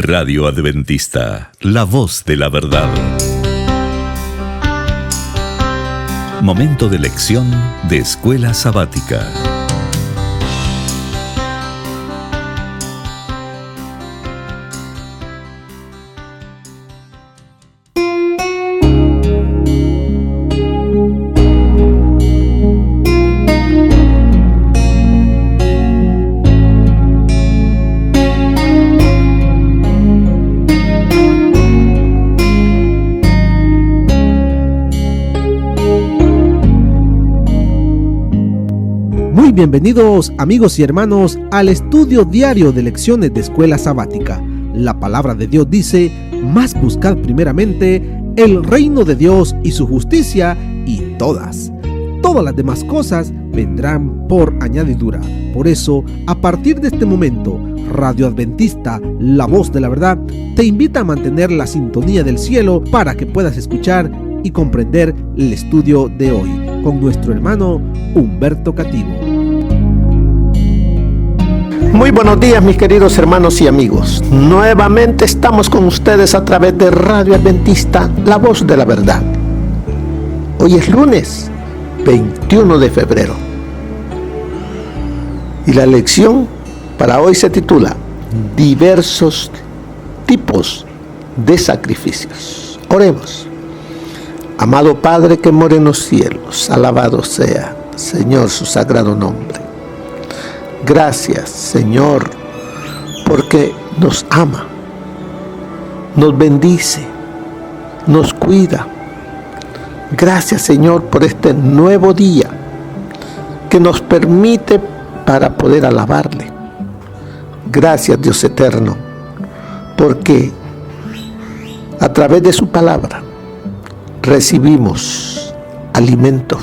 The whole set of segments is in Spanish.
Radio Adventista, la voz de la verdad. Momento de lección de Escuela Sabática. Bienvenidos amigos y hermanos al estudio diario de lecciones de Escuela Sabática. La palabra de Dios dice: mas buscad primeramente el reino de Dios y su justicia, y todas las demás cosas vendrán por añadidura. Por eso, a partir de este momento, Radio Adventista, la voz de la verdad, te invita a mantener la sintonía del cielo para que puedas escuchar y comprender el estudio de hoy con nuestro hermano Humberto Cativo. Muy buenos días, mis queridos hermanos y amigos. Nuevamente estamos con ustedes a través de Radio Adventista, la voz de la verdad. Hoy es lunes 21 de febrero. Y la lección para hoy se titula Diversos tipos de sacrificios. Oremos. Amado Padre que mora en los cielos, alabado sea, Señor, su sagrado nombre. Gracias, Señor, porque nos ama, nos bendice, nos cuida. Gracias, Señor, por este nuevo día que nos permite para poder alabarle. Gracias, Dios eterno, porque a través de su palabra recibimos alimento,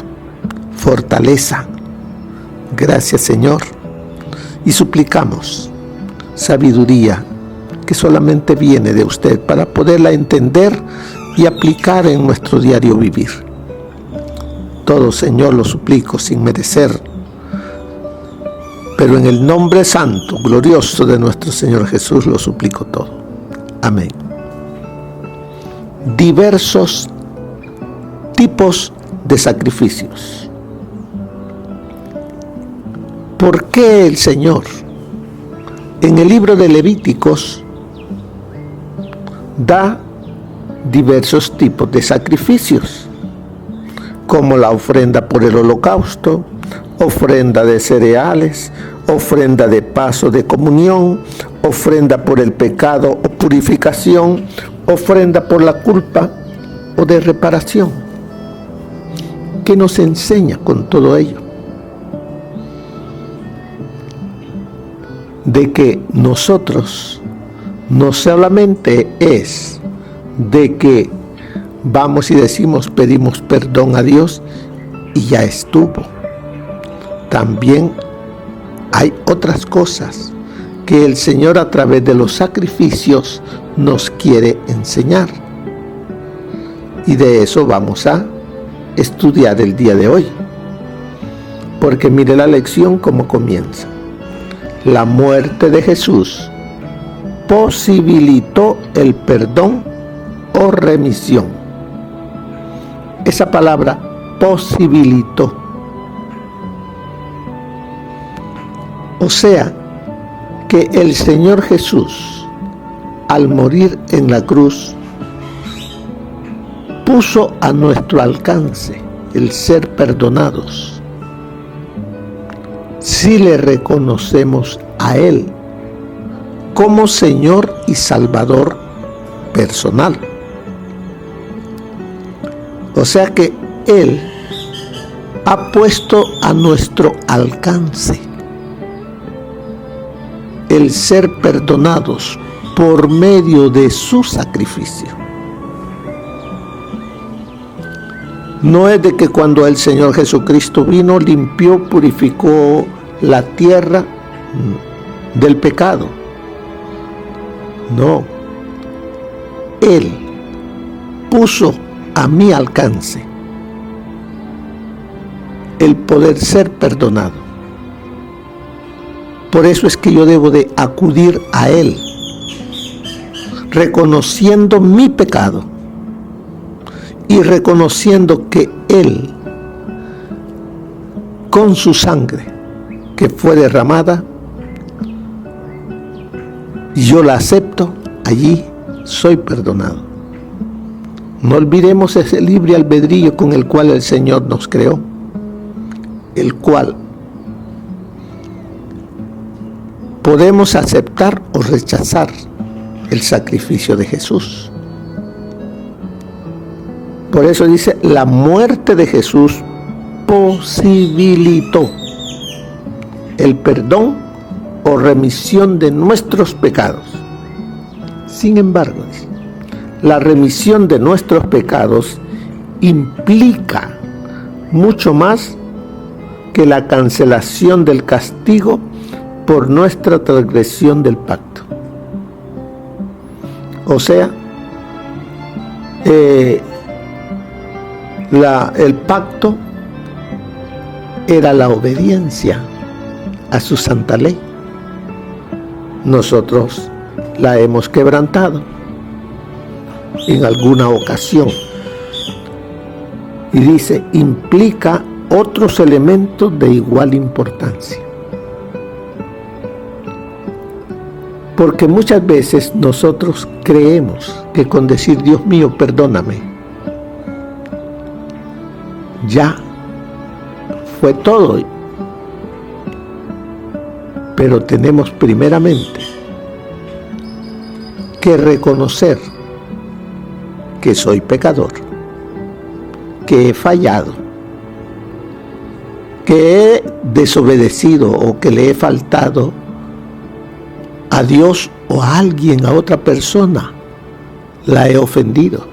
fortaleza. Gracias, Señor. Y suplicamos sabiduría que solamente viene de usted para poderla entender y aplicar en nuestro diario vivir. Todo, Señor, lo suplico sin merecer, pero en el nombre santo, glorioso de nuestro Señor Jesús lo suplico todo. Amén. Diversos tipos de sacrificios. ¿Por qué el Señor en el libro de Levíticos da diversos tipos de sacrificios? Como la ofrenda por el holocausto, ofrenda de cereales, ofrenda de paso de comunión, ofrenda por el pecado o purificación, ofrenda por la culpa o de reparación. ¿Qué nos enseña con todo ello? De que nosotros no solamente es de que vamos y decimos, pedimos perdón a Dios y ya estuvo. También hay otras cosas que el Señor a través de los sacrificios nos quiere enseñar. Y de eso vamos a estudiar el día de hoy. Porque mire la lección cómo comienza. La muerte de Jesús posibilitó el perdón o remisión. Esa palabra posibilitó. O sea, que el Señor Jesús, al morir en la cruz, puso a nuestro alcance el ser perdonados. Si le reconocemos a Él como Señor y Salvador personal. O sea que Él ha puesto a nuestro alcance el ser perdonados por medio de su sacrificio. No es de que cuando el Señor Jesucristo vino, limpió, purificó la tierra del pecado. No. Él puso a mi alcance el poder ser perdonado. Por eso es que yo debo de acudir a Él reconociendo mi pecado y reconociendo que Él, con su sangre que fue derramada, yo la acepto, allí soy perdonado. No olvidemos ese libre albedrío con el cual el Señor nos creó, el cual podemos aceptar o rechazar el sacrificio de Jesús. Por eso dice, la muerte de Jesús posibilitó el perdón o remisión de nuestros pecados. Sin embargo, dice, la remisión de nuestros pecados implica mucho más que la cancelación del castigo por nuestra transgresión del pacto. O sea, el pacto era la obediencia a su santa ley. Nosotros la hemos quebrantado en alguna ocasión. Y dice, implica otros elementos de igual importancia. Porque muchas veces nosotros creemos que con decir, Dios mío, perdóname, ya fue todo. Pero tenemos primeramente que reconocer que soy pecador, que he fallado, que he desobedecido o que le he faltado a Dios o a alguien, a otra persona, la he ofendido.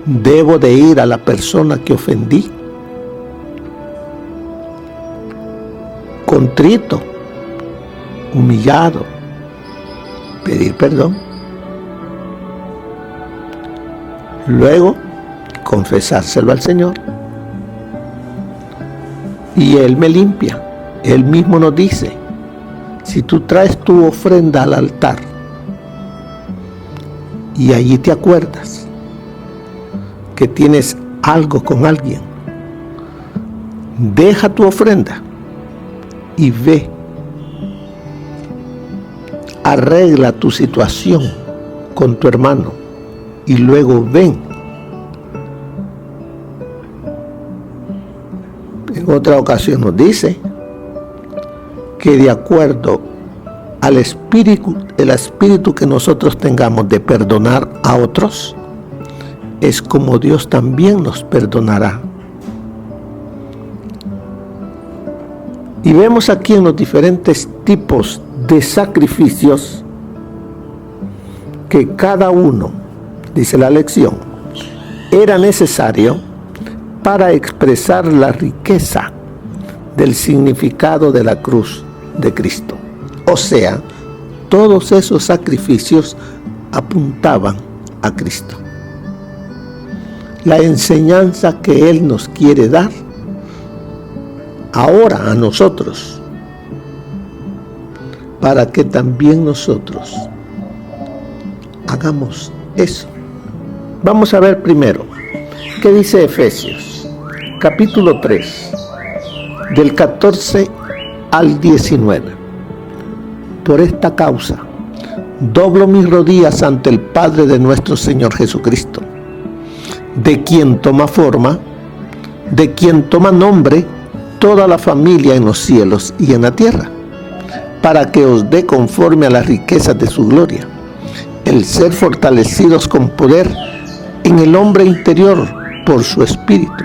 Debo de ir a la persona que ofendí, contrito, humillado, pedir perdón. Luego, confesárselo al Señor. Y Él me limpia. Él mismo nos dice, si tú traes tu ofrenda al altar y allí te acuerdas que tienes algo con alguien, deja tu ofrenda y ve, arregla tu situación con tu hermano y luego ven. En otra ocasión nos dice que de acuerdo al espíritu, el espíritu que nosotros tengamos de perdonar a otros, es como Dios también nos perdonará. Y vemos aquí en los diferentes tipos de sacrificios que cada uno, dice la lección, era necesario para expresar la riqueza del significado de la cruz de Cristo. O sea, todos esos sacrificios apuntaban a Cristo. La enseñanza que Él nos quiere dar ahora a nosotros, para que también nosotros hagamos eso. Vamos a ver primero qué dice Efesios, capítulo 3, del 14 al 19. Por esta causa, doblo mis rodillas ante el Padre de nuestro Señor Jesucristo, de quien toma forma, de quien toma nombre toda la familia en los cielos y en la tierra, para que os dé conforme a las riquezas de su gloria, el ser fortalecidos con poder en el hombre interior por su Espíritu,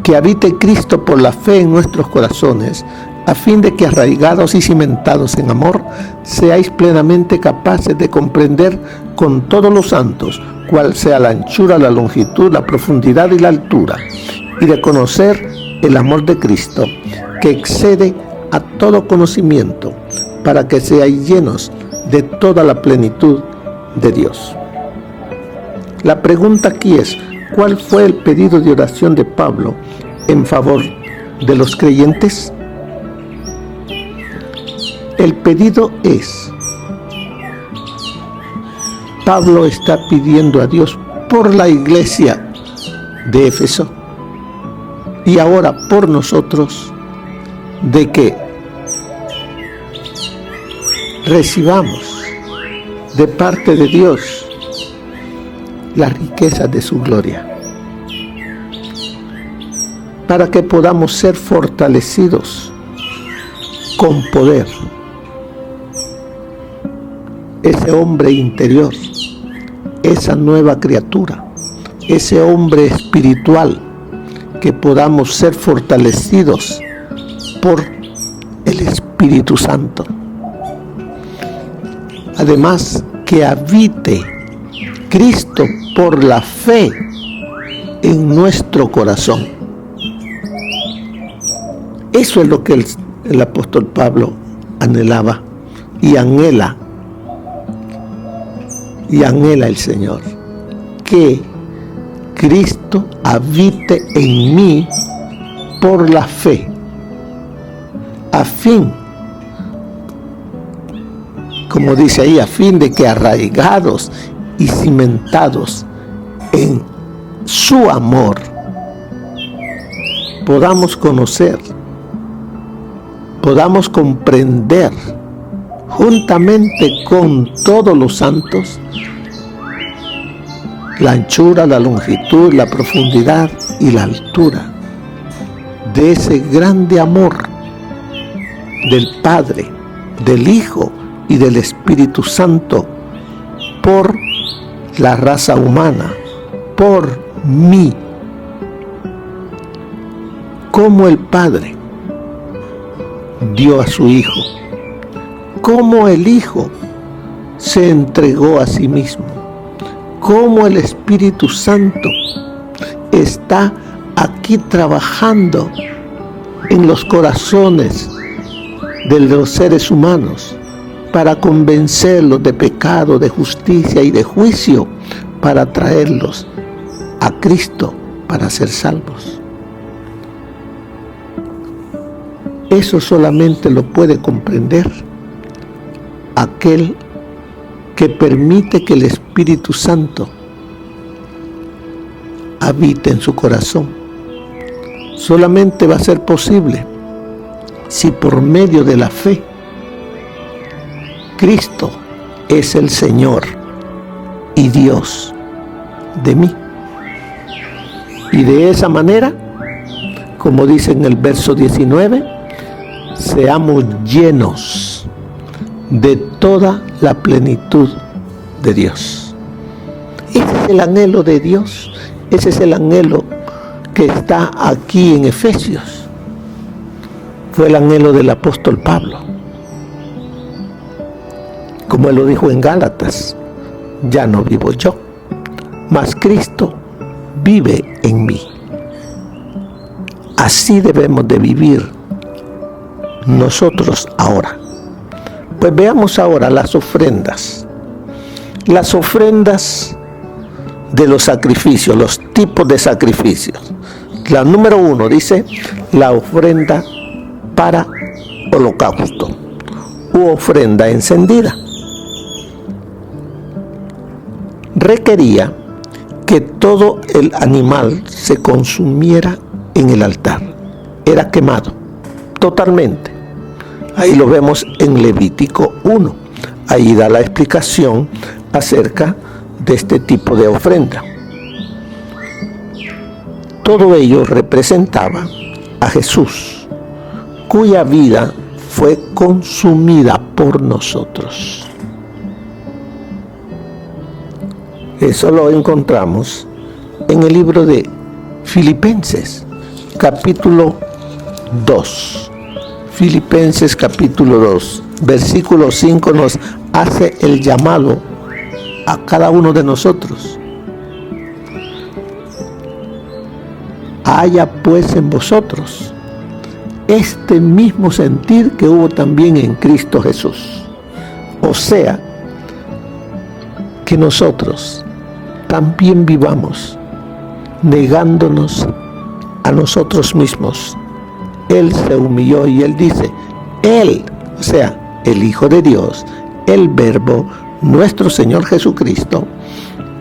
que habite Cristo por la fe en nuestros corazones, a fin de que arraigados y cimentados en amor, seáis plenamente capaces de comprender con todos los santos cuál sea la anchura, la longitud, la profundidad y la altura, y de conocer el amor de Cristo, que excede a todo conocimiento, para que seáis llenos de toda la plenitud de Dios. La pregunta aquí es, ¿cuál fue el pedido de oración de Pablo en favor de los creyentes? El pedido es Pablo está pidiendo a Dios por la iglesia de Éfeso y ahora por nosotros, de que recibamos de parte de Dios las riquezas de su gloria, para que podamos ser fortalecidos con poder. Ese hombre interior, esa nueva criatura, ese hombre espiritual, que podamos ser fortalecidos por el Espíritu Santo. Además, que habite Cristo por la fe en nuestro corazón. Eso es lo que el apóstol Pablo anhelaba y anhela el Señor, que Cristo habite en mí por la fe, a fin, como dice ahí, a fin de que arraigados y cimentados en su amor, podamos conocer, podamos comprender juntamente con todos los santos la anchura, la longitud, la profundidad y la altura de ese grande amor del Padre, del Hijo y del Espíritu Santo por la raza humana, por mí. Como el Padre dio a su Hijo, como el Hijo se entregó a sí mismo, como el Espíritu Santo está aquí trabajando en los corazones de los seres humanos para convencerlos de pecado, de justicia y de juicio, para traerlos a Cristo para ser salvos. Eso solamente lo puede comprender aquel que permite que el Espíritu Santo habite en su corazón. Solamente va a ser posible si por medio de la fe Cristo es el Señor y Dios de mí. Y de esa manera, como dice en el verso 19, seamos llenos de toda la plenitud de Dios. Ese es el anhelo de Dios, ese es el anhelo que está aquí en Efesios. Fue el anhelo del apóstol Pablo. Como él lo dijo en Gálatas, ya no vivo yo, mas Cristo vive en mí. Así debemos de vivir nosotros ahora. Pues veamos ahora las ofrendas. Las ofrendas de los sacrificios, los tipos de sacrificios. La número 1 dice la ofrenda para holocausto u ofrenda encendida. Requería que todo el animal se consumiera en el altar. Era quemado totalmente. Ahí lo vemos en Levítico 1. Ahí da la explicación acerca de este tipo de ofrenda. Todo ello representaba a Jesús, cuya vida fue consumida por nosotros. Eso lo encontramos en el libro de Filipenses, capítulo 2. Filipenses capítulo 2, versículo 5 nos hace el llamado a cada uno de nosotros. Haya pues en vosotros este mismo sentir que hubo también en Cristo Jesús. O sea, que nosotros también vivamos negándonos a nosotros mismos. Él se humilló y él dice, Él, o sea, el Hijo de Dios, el Verbo, nuestro Señor Jesucristo,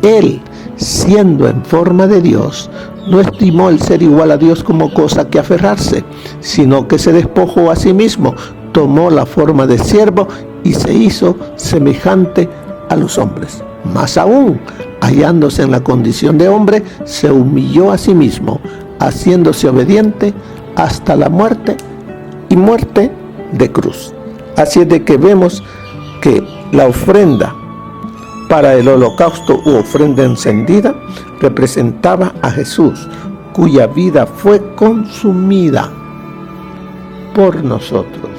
Él, siendo en forma de Dios, no estimó el ser igual a Dios como cosa que aferrarse, sino que se despojó a sí mismo, tomó la forma de siervo y se hizo semejante a los hombres. Más aún, hallándose en la condición de hombre, se humilló a sí mismo, haciéndose obediente hasta la muerte y muerte de cruz. Así es de que vemos que la ofrenda para el holocausto u ofrenda encendida representaba a Jesús, cuya vida fue consumida por nosotros,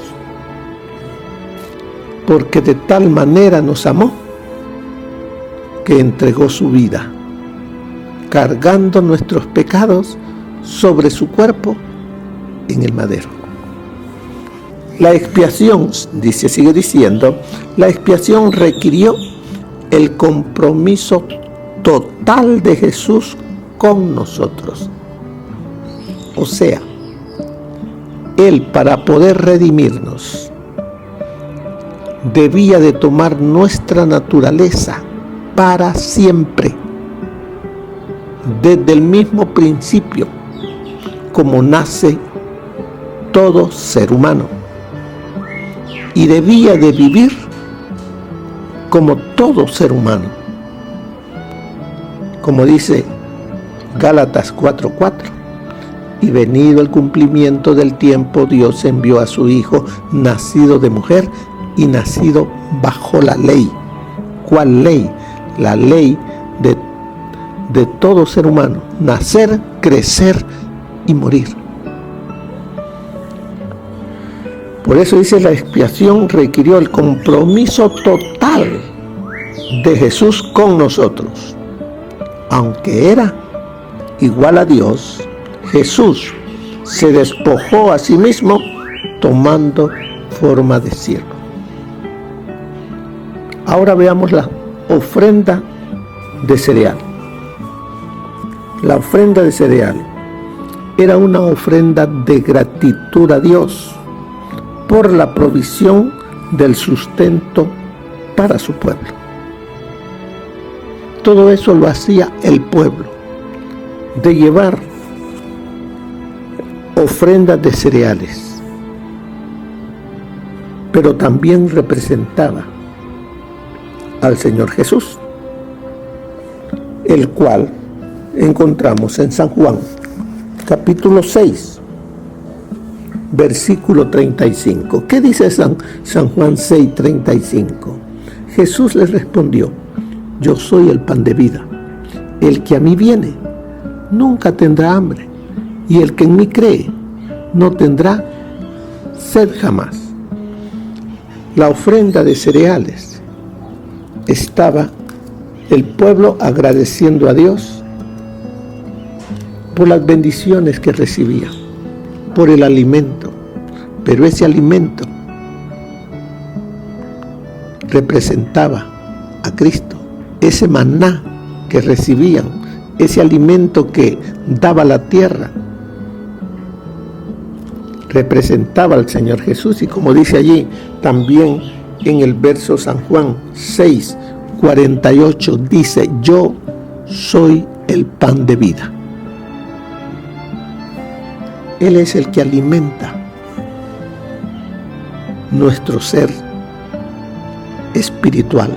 porque de tal manera nos amó que entregó su vida, cargando nuestros pecados sobre su cuerpo en el madero. La expiación, sigue diciendo, la expiación requirió el compromiso total de Jesús con nosotros. O sea, Él, para poder redimirnos, debía de tomar nuestra naturaleza para siempre, desde el mismo principio, como nace todo ser humano, y debía de vivir como todo ser humano. Como dice Gálatas 4:4, y venido el cumplimiento del tiempo, Dios envió a su Hijo, nacido de mujer y nacido bajo la ley. ¿Cuál ley? La ley de todo ser humano: nacer, crecer y morir. Por eso dice, la expiación requirió el compromiso total de Jesús con nosotros. Aunque era igual a Dios, Jesús se despojó a sí mismo tomando forma de siervo. Ahora veamos la ofrenda de cereal. La ofrenda de cereal era una ofrenda de gratitud a Dios por la provisión del sustento para su pueblo. Todo eso lo hacía el pueblo, de llevar ofrendas de cereales, pero también representaba al Señor Jesús, el cual encontramos en San Juan, capítulo 6, versículo 35. ¿Qué dice San Juan 6, 35? Jesús les respondió: yo soy el pan de vida. El que a mí viene nunca tendrá hambre, y el que en mí cree no tendrá sed jamás. La ofrenda de cereales, estaba el pueblo agradeciendo a Dios por las bendiciones que recibía, por el alimento, pero ese alimento representaba a Cristo. Ese maná que recibían, ese alimento que daba la tierra, representaba al Señor Jesús. Y como dice allí también en el verso San Juan 6, 48, dice: yo soy el pan de vida. Él es el que alimenta nuestro ser espiritual.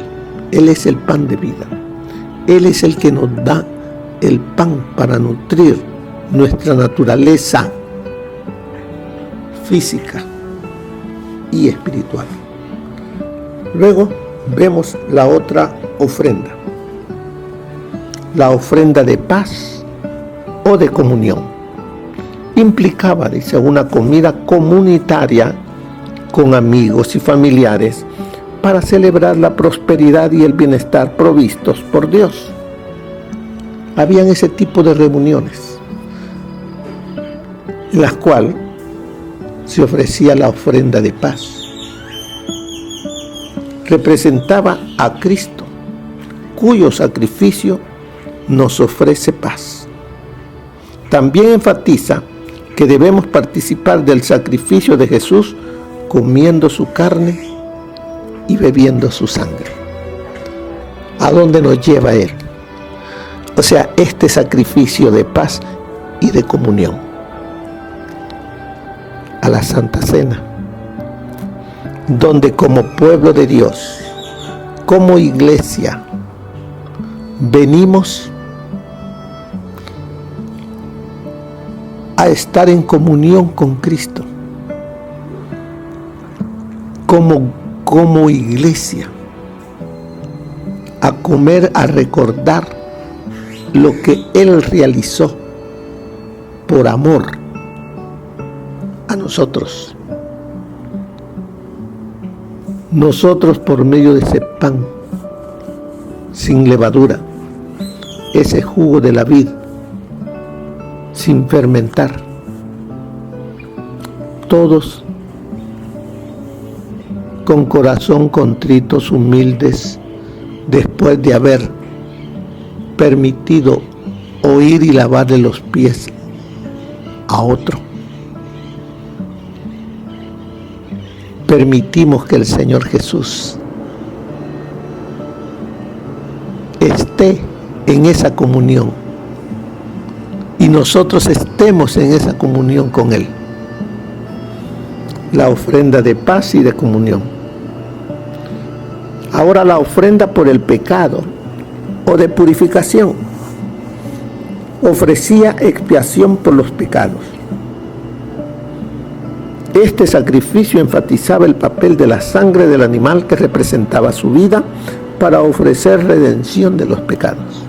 Él es el pan de vida. Él es el que nos da el pan para nutrir nuestra naturaleza física y espiritual. Luego vemos la otra ofrenda, la ofrenda de paz o de comunión. Implicaba, dice, una comida comunitaria con amigos y familiares para celebrar la prosperidad y el bienestar provistos por Dios. Habían ese tipo de reuniones en las cuales se ofrecía la ofrenda de paz. Representaba a Cristo, cuyo sacrificio nos ofrece paz. También enfatiza que debemos participar del sacrificio de Jesús comiendo su carne y bebiendo su sangre. ¿A dónde nos lleva Él? O sea, este sacrificio de paz y de comunión. A la Santa Cena, donde como pueblo de Dios, como iglesia, venimos a estar en comunión con Cristo, como iglesia, a comer, a recordar lo que Él realizó por amor a nosotros. Nosotros por medio de ese pan sin levadura, ese jugo de la vid sin fermentar, todos con corazón contritos, humildes, después de haber permitido oír y lavarle los pies a otro. Permitimos que el Señor Jesús esté en esa comunión y nosotros estemos en esa comunión con Él. La ofrenda de paz y de comunión. Ahora la ofrenda por el pecado o de purificación ofrecía expiación por los pecados. Este sacrificio enfatizaba el papel de la sangre del animal que representaba su vida para ofrecer redención de los pecados.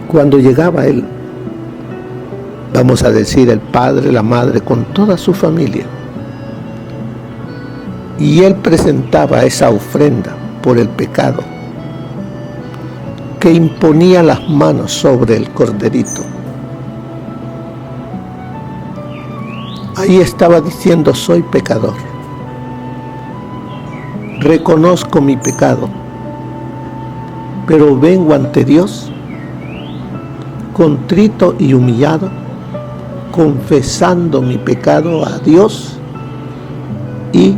Cuando llegaba Él, vamos a decir el padre, la madre, con toda su familia, y Él presentaba esa ofrenda por el pecado, que imponía las manos sobre el corderito. Ahí estaba diciendo: soy pecador, reconozco mi pecado, pero vengo ante Dios contrito y humillado, confesando mi pecado a Dios y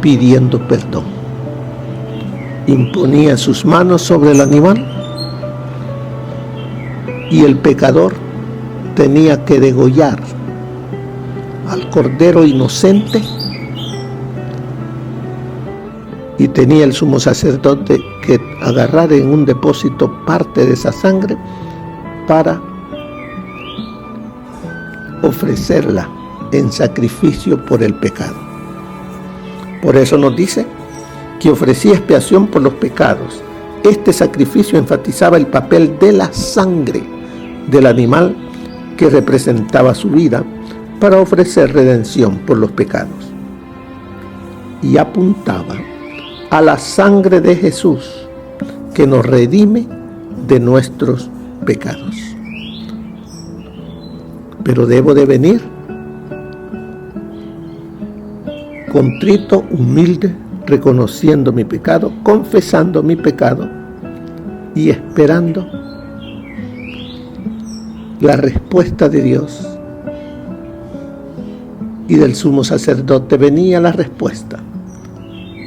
pidiendo perdón. Imponía sus manos sobre el animal y el pecador tenía que degollar al cordero inocente, y tenía el sumo sacerdote que agarrar en un depósito parte de esa sangre para ofrecerla en sacrificio por el pecado. Por eso nos dice que ofrecía expiación por los pecados. Este sacrificio enfatizaba el papel de la sangre del animal que representaba su vida para ofrecer redención por los pecados, y apuntaba a la sangre de Jesús que nos redime de nuestros pecados. Pero debo de venir contrito, humilde, reconociendo mi pecado, confesando mi pecado y esperando la respuesta de Dios. Y del sumo sacerdote venía la respuesta: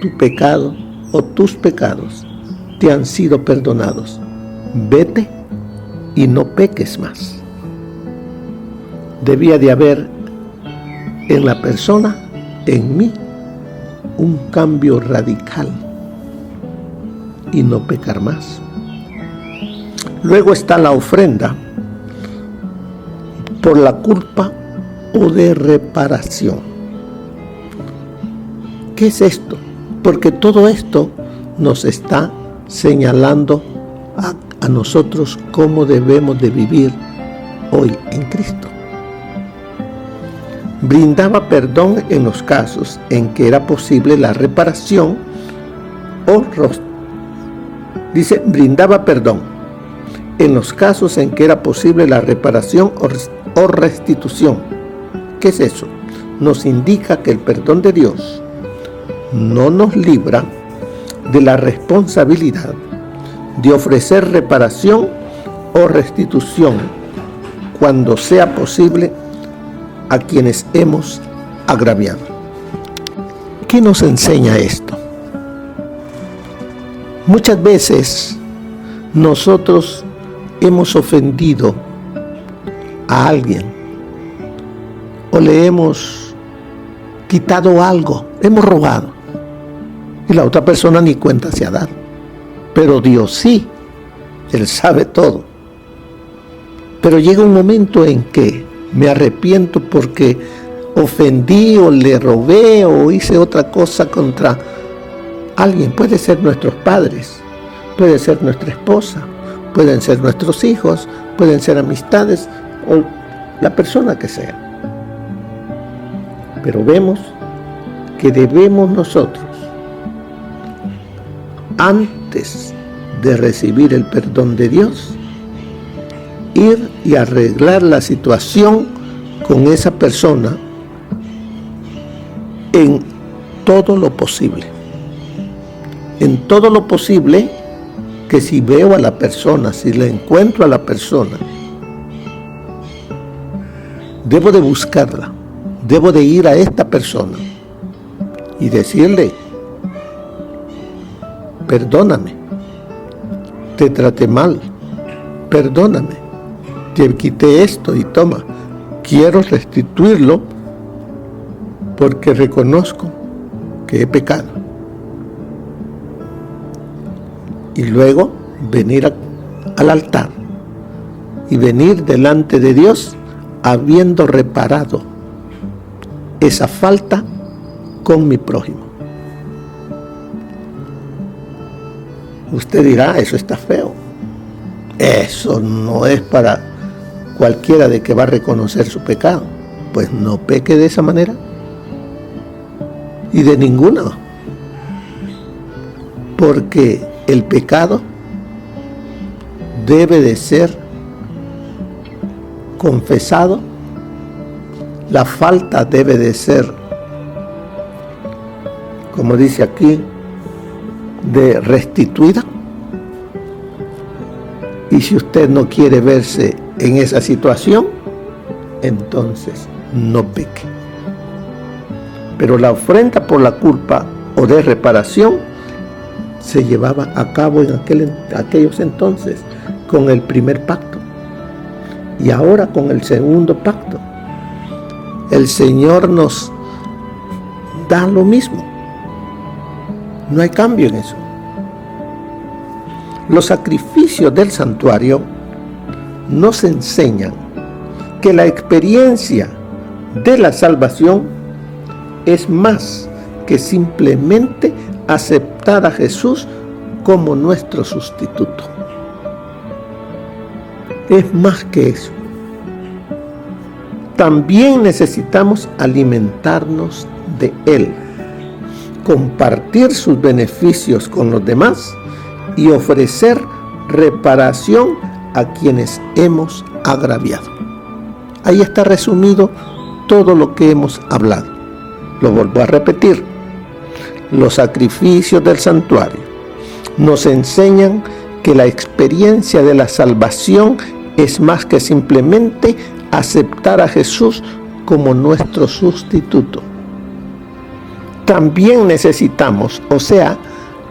tu pecado o tus pecados te han sido perdonados. Vete y no peques más. Debía de haber en la persona, en mí, un cambio radical y no pecar más. Luego está la ofrenda por la culpa o de reparación. ¿Qué es esto? Porque todo esto nos está señalando a nosotros cómo debemos de vivir hoy en Cristo. Brindaba perdón en los casos en que era posible la reparación brindaba perdón en los casos en que era posible la reparación o restitución. ¿Qué es eso? Nos indica que el perdón de Dios no nos libra de la responsabilidad de ofrecer reparación o restitución cuando sea posible a quienes hemos agraviado. ¿Qué nos enseña esto? Muchas veces nosotros hemos ofendido a alguien o le hemos quitado algo, hemos robado y la otra persona ni cuenta se ha dado, pero Dios sí, Él sabe todo. Pero llega un momento en que me arrepiento porque ofendí o le robé o hice otra cosa contra alguien. Puede ser nuestros padres, puede ser nuestra esposa, pueden ser nuestros hijos, pueden ser amistades o la persona que sea. Pero vemos que debemos nosotros, antes de recibir el perdón de Dios, ir y arreglar la situación con esa persona en todo lo posible. En todo lo posible, que si veo a la persona, si le encuentro a la persona, debo de buscarla, debo de ir a esta persona y decirle: perdóname, te traté mal, perdóname, te quité esto y toma, quiero restituirlo porque reconozco que he pecado. Y luego venir al altar y venir delante de Dios habiendo reparado esa falta con mi prójimo. Usted dirá: eso está feo. Eso no es para cualquiera de que va a reconocer su pecado. Pues no peque de esa manera. Y de ninguna. Porque el pecado debe de ser confesado. La falta debe de ser, como dice aquí, de restituida. Y si usted no quiere verse en esa situación, entonces no peque. Pero la ofrenda por la culpa o de reparación se llevaba a cabo en aquellos entonces con el primer pacto y ahora con el segundo pacto. El Señor nos da lo mismo. No hay cambio en eso. Los sacrificios del santuario nos enseñan que la experiencia de la salvación es más que simplemente aceptar a Jesús como nuestro sustituto. Es más que eso. También necesitamos alimentarnos de Él, compartir sus beneficios con los demás y ofrecer reparación a quienes hemos agraviado. Ahí está resumido todo lo que hemos hablado. Lo vuelvo a repetir. Los sacrificios del santuario nos enseñan que la experiencia de la salvación es más que simplemente aceptar a Jesús como nuestro sustituto. También necesitamos,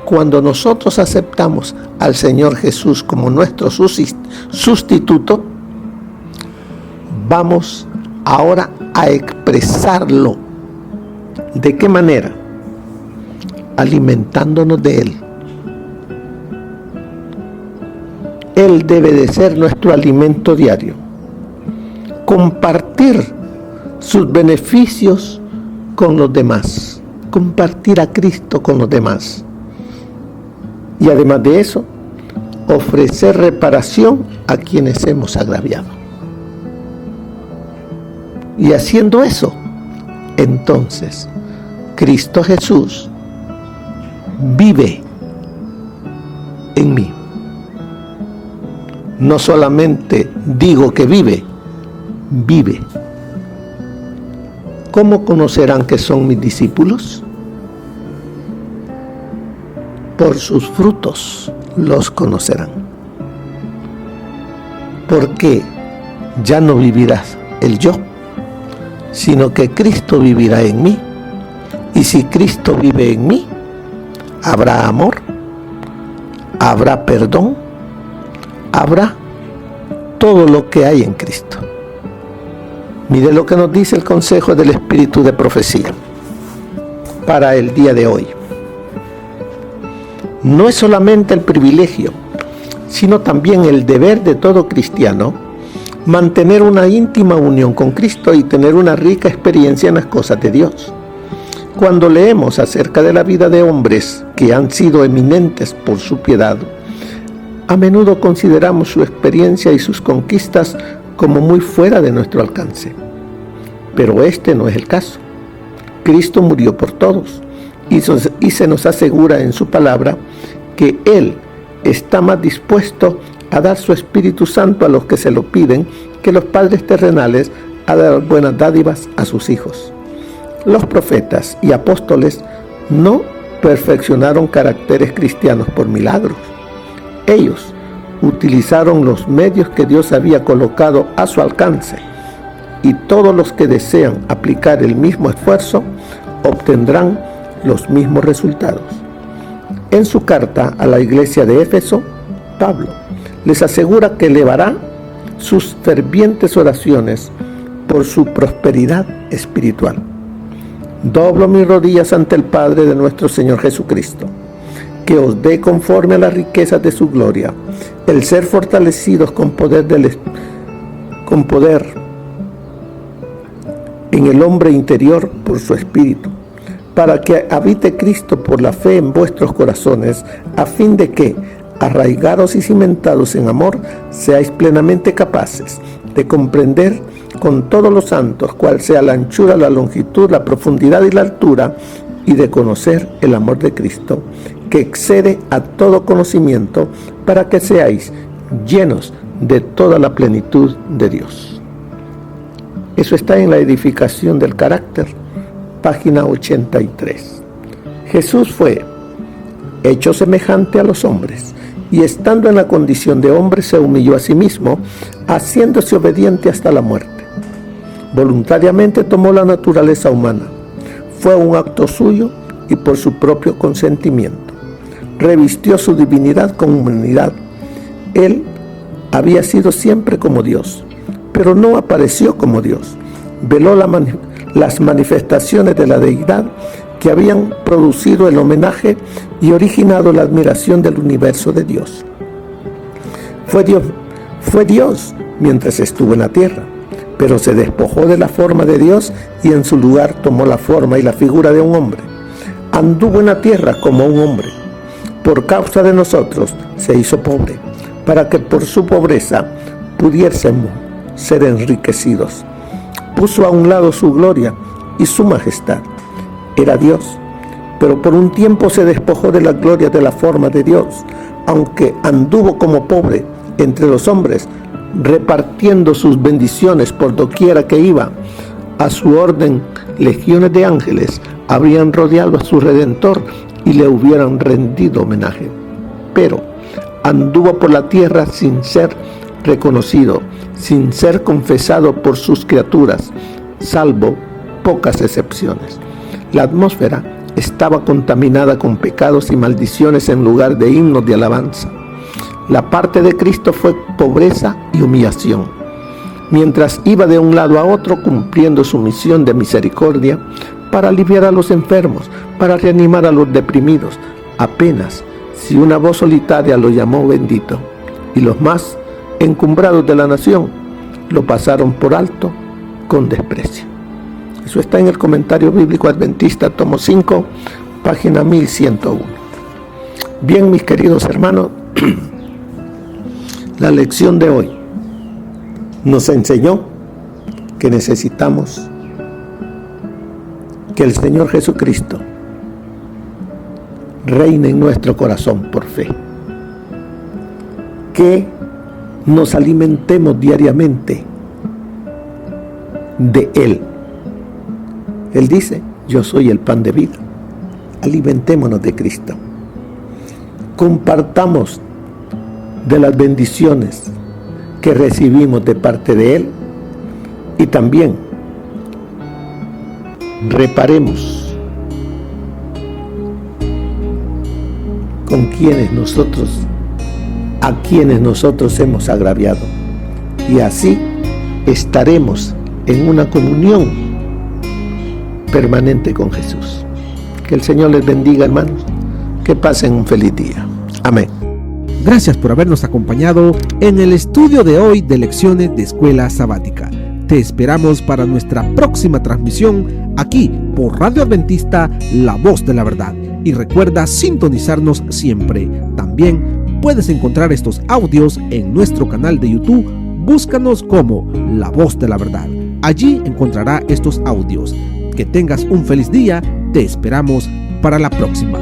cuando nosotros aceptamos al Señor Jesús como nuestro sustituto, vamos ahora a expresarlo. ¿De qué manera? Alimentándonos de Él. Él debe de ser nuestro alimento diario. Compartir sus beneficios con los demás. Compartir a Cristo con los demás. Y además de eso, ofrecer reparación a quienes hemos agraviado. Y haciendo eso, entonces, Cristo Jesús vive en mí. No solamente digo que vive, vive. ¿Cómo conocerán que son mis discípulos? Por sus frutos los conocerán. Porque ya no vivirás el yo, sino que Cristo vivirá en mí. Y si Cristo vive en mí, habrá amor, habrá perdón, habrá todo lo que hay en Cristo. Mire lo que nos dice el consejo del Espíritu de Profecía para el día de hoy. No es solamente el privilegio, sino también el deber de todo cristiano mantener una íntima unión con Cristo y tener una rica experiencia en las cosas de Dios. Cuando leemos acerca de la vida de hombres que han sido eminentes por su piedad, a menudo consideramos su experiencia y sus conquistas como muy fuera de nuestro alcance. Pero este no es el caso. Cristo murió por todos y se nos asegura en su palabra que Él está más dispuesto a dar su Espíritu Santo a los que se lo piden que los padres terrenales a dar buenas dádivas a sus hijos. Los profetas y apóstoles no perfeccionaron caracteres cristianos por milagros. Ellos utilizaron los medios que Dios había colocado a su alcance, y todos los que desean aplicar el mismo esfuerzo obtendrán los mismos resultados. En su carta a la iglesia de Éfeso, Pablo les asegura que elevará sus fervientes oraciones por su prosperidad espiritual. Doblo mis rodillas ante el Padre de nuestro Señor Jesucristo, que os dé conforme a las riquezas de su gloria, el ser fortalecidos con poder en el hombre interior por su Espíritu, para que habite Cristo por la fe en vuestros corazones, a fin de que, arraigados y cimentados en amor, seáis plenamente capaces de comprender con todos los santos cuál sea la anchura, la longitud, la profundidad y la altura, y de conocer el amor de Cristo, que excede a todo conocimiento, para que seáis llenos de toda la plenitud de Dios. Eso está en la edificación del carácter, página 83. Jesús fue hecho semejante a los hombres, y estando en la condición de hombre se humilló a sí mismo, haciéndose obediente hasta la muerte. Voluntariamente tomó la naturaleza humana. Fue un acto suyo y por su propio consentimiento. Revistió su divinidad con humanidad. Él había sido siempre como Dios, pero no apareció como Dios. Veló las manifestaciones de la deidad que habían producido el homenaje y originado la admiración del universo de Dios. Fue Dios mientras estuvo en la tierra, pero se despojó de la forma de Dios y en su lugar tomó la forma y la figura de un hombre. Anduvo en la tierra como un hombre. Por causa de nosotros se hizo pobre, para que por su pobreza pudiésemos ser enriquecidos. Puso a un lado su gloria y su majestad. Era Dios, pero por un tiempo se despojó de la gloria de la forma de Dios, aunque anduvo como pobre entre los hombres, repartiendo sus bendiciones por doquiera que iba. A su orden, legiones de ángeles habrían rodeado a su Redentor y le hubieran rendido homenaje. Pero anduvo por la tierra sin ser reconocido, sin ser confesado por sus criaturas, salvo pocas excepciones. La atmósfera estaba contaminada con pecados y maldiciones en lugar de himnos de alabanza. La parte de Cristo fue pobreza y humillación. Mientras iba de un lado a otro cumpliendo su misión de misericordia para aliviar a los enfermos, para reanimar a los deprimidos, apenas si una voz solitaria lo llamó bendito, y los más encumbrados de la nación lo pasaron por alto con desprecio. Eso está en el Comentario Bíblico Adventista, tomo 5, página 1101. Bien, mis queridos hermanos, la lección de hoy nos enseñó que necesitamos que el Señor Jesucristo reine en nuestro corazón por fe, que nos alimentemos diariamente de Él. Él dice: yo soy el pan de vida. Alimentémonos de Cristo. Compartamos de las bendiciones que recibimos de parte de Él, y también reparemos con quienes nosotros a quienes nosotros hemos agraviado. Y así estaremos en una comunión permanente con Jesús. Que el Señor les bendiga, hermanos. Que pasen un feliz día. Amén. Gracias por habernos acompañado en el estudio de hoy de Lecciones de Escuela Sabática. Te esperamos para nuestra próxima transmisión aquí por Radio Adventista, La Voz de la Verdad. Y recuerda sintonizarnos siempre. También puedes encontrar estos audios en nuestro canal de YouTube. Búscanos como La Voz de la Verdad. Allí encontrará estos audios. Que tengas un feliz día. Te esperamos para la próxima.